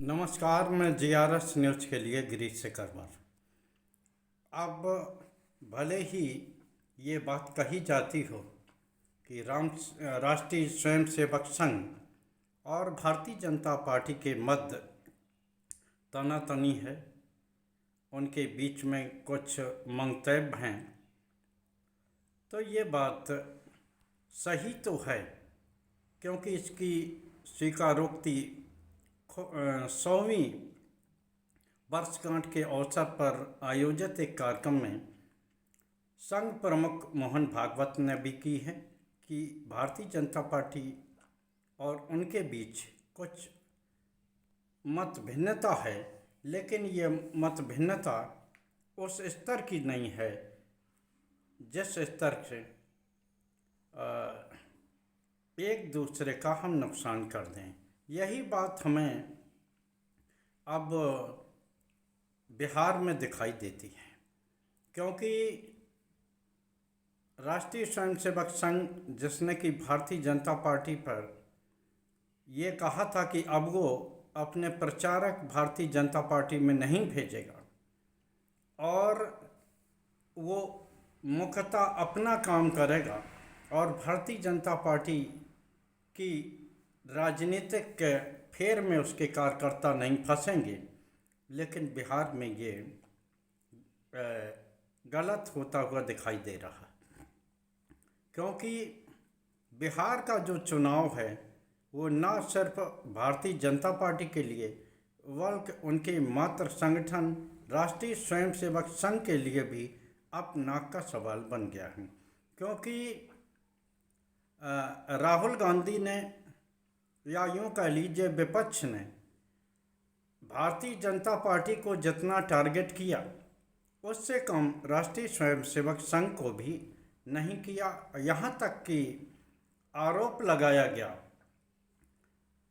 नमस्कार, मैं GRS news के लिए गिरीश से करवर। अब भले ही ये बात कही जाती हो कि राष्ट्रीय स्वयंसेवक संघ और भारतीय जनता पार्टी के मध्य तनातनी है, उनके बीच में कुछ मंतव्य हैं, तो ये बात सही तो है, क्योंकि इसकी स्वीकारोक्ति 100वीं वर्षगांठ के अवसर पर आयोजित एक कार्यक्रम में संघ प्रमुख मोहन भागवत ने भी की है कि भारतीय जनता पार्टी और उनके बीच कुछ मत भिन्नता है, लेकिन ये मत भिन्नता उस स्तर की नहीं है जिस स्तर से एक दूसरे का हम नुकसान कर दें। यही बात हमें अब बिहार में दिखाई देती है, क्योंकि राष्ट्रीय स्वयंसेवक संघ जिसने कि भारतीय जनता पार्टी पर ये कहा था कि अब वो अपने प्रचारक भारतीय जनता पार्टी में नहीं भेजेगा और वो मुख्यतः अपना काम करेगा और भारतीय जनता पार्टी की राजनीतिक फेर में उसके कार्यकर्ता नहीं फंसेंगे, लेकिन बिहार में ये गलत होता हुआ दिखाई दे रहा है, क्योंकि बिहार का जो चुनाव है वो न सिर्फ भारतीय जनता पार्टी के लिए बल्कि उनके मातृ संगठन राष्ट्रीय स्वयंसेवक संघ के लिए भी अब नाक का सवाल बन गया है। क्योंकि राहुल गांधी ने, या यूँ कह लीजिए विपक्ष ने, भारतीय जनता पार्टी को जितना टारगेट किया उससे कम राष्ट्रीय स्वयंसेवक संघ को भी नहीं किया। यहाँ तक कि आरोप लगाया गया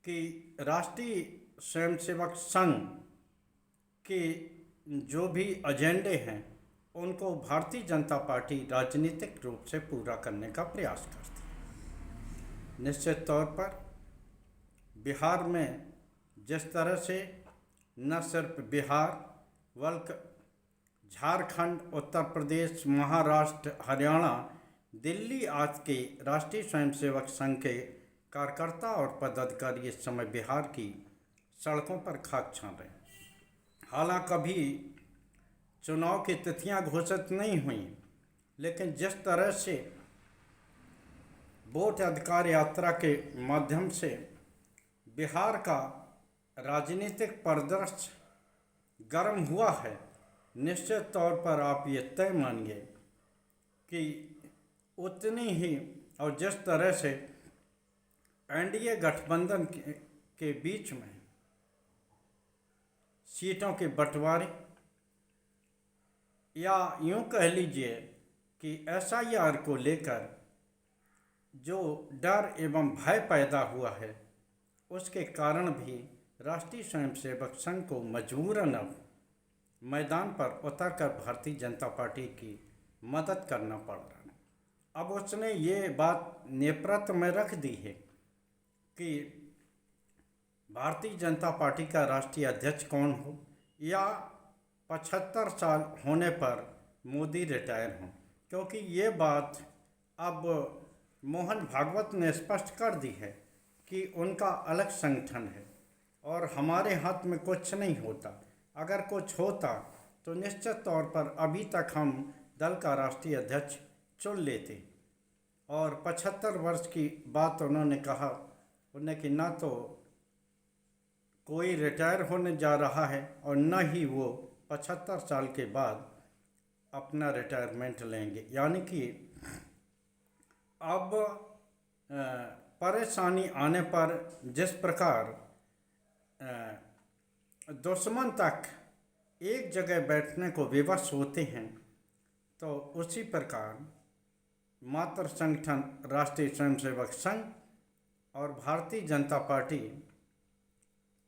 कि राष्ट्रीय स्वयंसेवक संघ के जो भी एजेंडे हैं उनको भारतीय जनता पार्टी राजनीतिक रूप से पूरा करने का प्रयास करती है। निश्चित तौर पर बिहार में जिस तरह से न सिर्फ बिहार बल्कि झारखंड, उत्तर प्रदेश, महाराष्ट्र, हरियाणा, दिल्ली आज के राष्ट्रीय स्वयंसेवक संघ के कार्यकर्ता और पदाधिकारी इस समय बिहार की सड़कों पर खाक छान रहे हैं। हालांकि कभी चुनाव की तिथियां घोषित नहीं हुई, लेकिन जिस तरह से वोट अधिकार यात्रा के माध्यम से बिहार का राजनीतिक परिदृश्य गर्म हुआ है, निश्चित तौर पर आप ये तय मानिए कि उतनी ही, और जिस तरह से एनडीए गठबंधन के बीच में सीटों के बंटवारे, या यूँ कह लीजिए कि एसआईआर को लेकर जो डर एवं भय पैदा हुआ है, उसके कारण भी राष्ट्रीय स्वयंसेवक संघ को मजबूरन अब मैदान पर उतरकर भारतीय जनता पार्टी की मदद करना पड़ रहा है। अब उसने ये बात नेपथ्य में रख दी है कि भारतीय जनता पार्टी का राष्ट्रीय अध्यक्ष कौन हो, या 75 साल होने पर मोदी रिटायर हों, क्योंकि ये बात अब मोहन भागवत ने स्पष्ट कर दी है कि उनका अलग संगठन है और हमारे हाथ में कुछ नहीं होता। अगर कुछ होता तो निश्चित तौर पर अभी तक हम दल का राष्ट्रीय अध्यक्ष चुन लेते। और 75 वर्ष की बात उन्होंने कहा, उन्हें कि ना तो कोई रिटायर होने जा रहा है और न ही वो 75 साल के बाद अपना रिटायरमेंट लेंगे। यानी कि अब परेशानी आने पर जिस प्रकार दुश्मन तक एक जगह बैठने को विवश होते हैं, तो उसी प्रकार मातृ संगठन राष्ट्रीय स्वयंसेवक संघ और भारतीय जनता पार्टी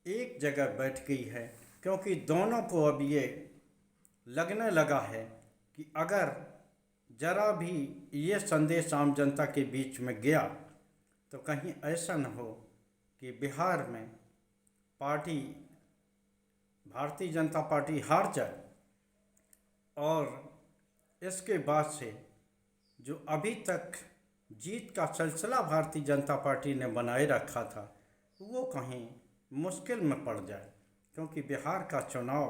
एक जगह बैठ गई है, क्योंकि दोनों को अब ये लगने लगा है कि अगर जरा भी ये संदेश आम जनता के बीच में गया तो कहीं ऐसा न हो कि बिहार में पार्टी भारतीय जनता पार्टी हार जाए और इसके बाद से जो अभी तक जीत का सिलसिला भारतीय जनता पार्टी ने बनाए रखा था वो कहीं मुश्किल में पड़ जाए, क्योंकि बिहार का चुनाव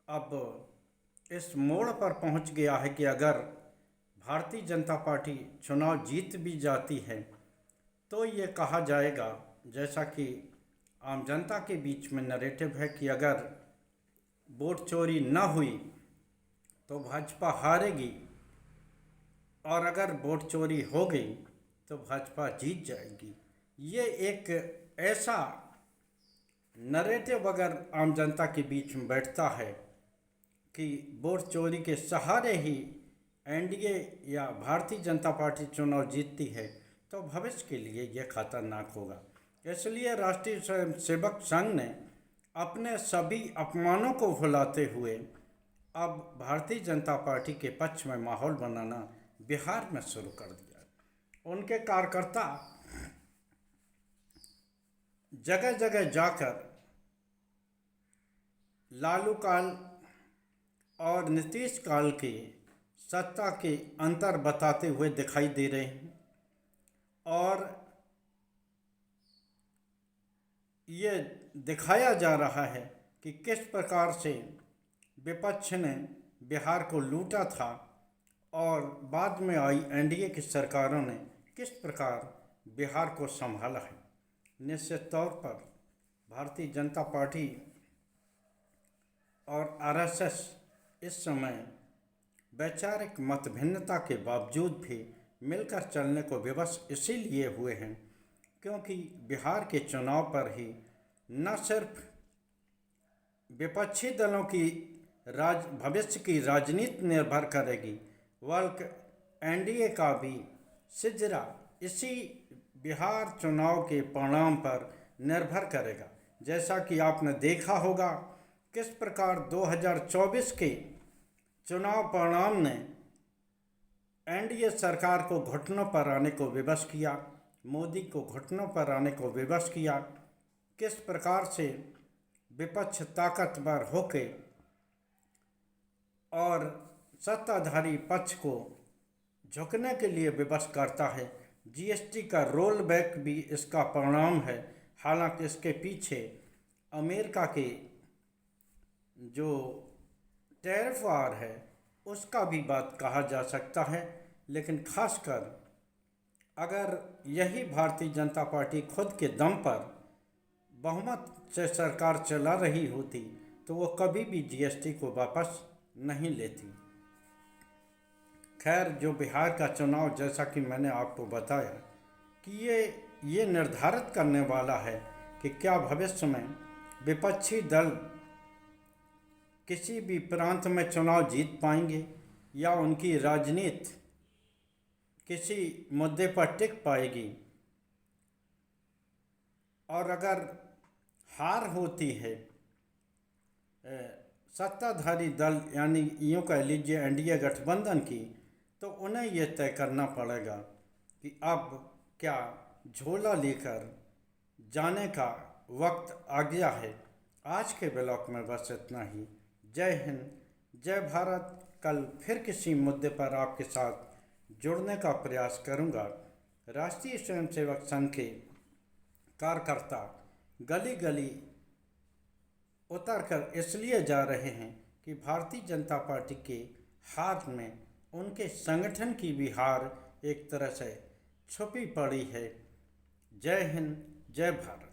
अब इस मोड़ पर पहुंच गया है कि अगर भारतीय जनता पार्टी चुनाव जीत भी जाती है तो ये कहा जाएगा, जैसा कि आम जनता के बीच में नैरेटिव है, कि अगर वोट चोरी न हुई तो भाजपा हारेगी और अगर वोट चोरी हो गई तो भाजपा जीत जाएगी। ये एक ऐसा नैरेटिव अगर आम जनता के बीच में बैठता है कि वोट चोरी के सहारे ही एनडीए या भारतीय जनता पार्टी चुनाव जीतती है तो भविष्य के लिए यह खतरनाक होगा। इसलिए राष्ट्रीय स्वयंसेवक संघ ने अपने सभी अपमानों को भुलाते हुए अब भारतीय जनता पार्टी के पक्ष में माहौल बनाना बिहार में शुरू कर दिया। उनके कार्यकर्ता जगह जगह जाकर लालू काल और नीतीश काल की सत्ता के अंतर बताते हुए दिखाई दे रहे हैं और ये दिखाया जा रहा है कि किस प्रकार से विपक्ष ने बिहार को लूटा था और बाद में आई एनडीए की सरकारों ने किस प्रकार बिहार को संभाला है। निश्चित तौर पर भारतीय जनता पार्टी और आरएसएस इस समय वैचारिक मतभिन्नता के बावजूद भी मिलकर चलने को विवश इसीलिए हुए हैं क्योंकि बिहार के चुनाव पर ही न सिर्फ विपक्षी दलों की भविष्य की राजनीति निर्भर करेगी बल्कि एनडीए का भी सिजरा इसी बिहार चुनाव के परिणाम पर निर्भर करेगा। जैसा कि आपने देखा होगा किस प्रकार 2024 के चुनाव परिणाम ने एनडीए सरकार को घुटनों पर आने को विवश किया, मोदी को घुटनों पर आने को विवश किया। किस प्रकार से विपक्ष ताकतवर होके और सत्ताधारी पक्ष को झुकने के लिए विवश करता है। जीएसटी का रोल बैक भी इसका परिणाम है। हालांकि इसके पीछे अमेरिका के जो टैरिफ वार है उसका भी बात कहा जा सकता है, लेकिन खासकर अगर यही भारतीय जनता पार्टी खुद के दम पर बहुमत से सरकार चला रही होती तो वो कभी भी जीएसटी को वापस नहीं लेती। खैर, जो बिहार का चुनाव, जैसा कि मैंने आपको बताया कि ये निर्धारित करने वाला है कि क्या भविष्य में विपक्षी दल किसी भी प्रांत में चुनाव जीत पाएंगे या उनकी राजनीति किसी मुद्दे पर टिक पाएगी। और अगर हार होती है सत्ताधारी दल यानी यूँ कह लीजिए एनडीए गठबंधन की, तो उन्हें यह तय करना पड़ेगा कि अब क्या झोला लेकर जाने का वक्त आ गया है। आज के ब्लॉग में बस इतना ही। जय हिंद, जय भारत। कल फिर किसी मुद्दे पर आपके साथ जुड़ने का प्रयास करूंगा। राष्ट्रीय स्वयंसेवक संघ के कार्यकर्ता गली गली उतरकर इसलिए जा रहे हैं कि भारतीय जनता पार्टी के हार में उनके संगठन की भी हार एक तरह से छुपी पड़ी है। जय हिंद, जय भारत।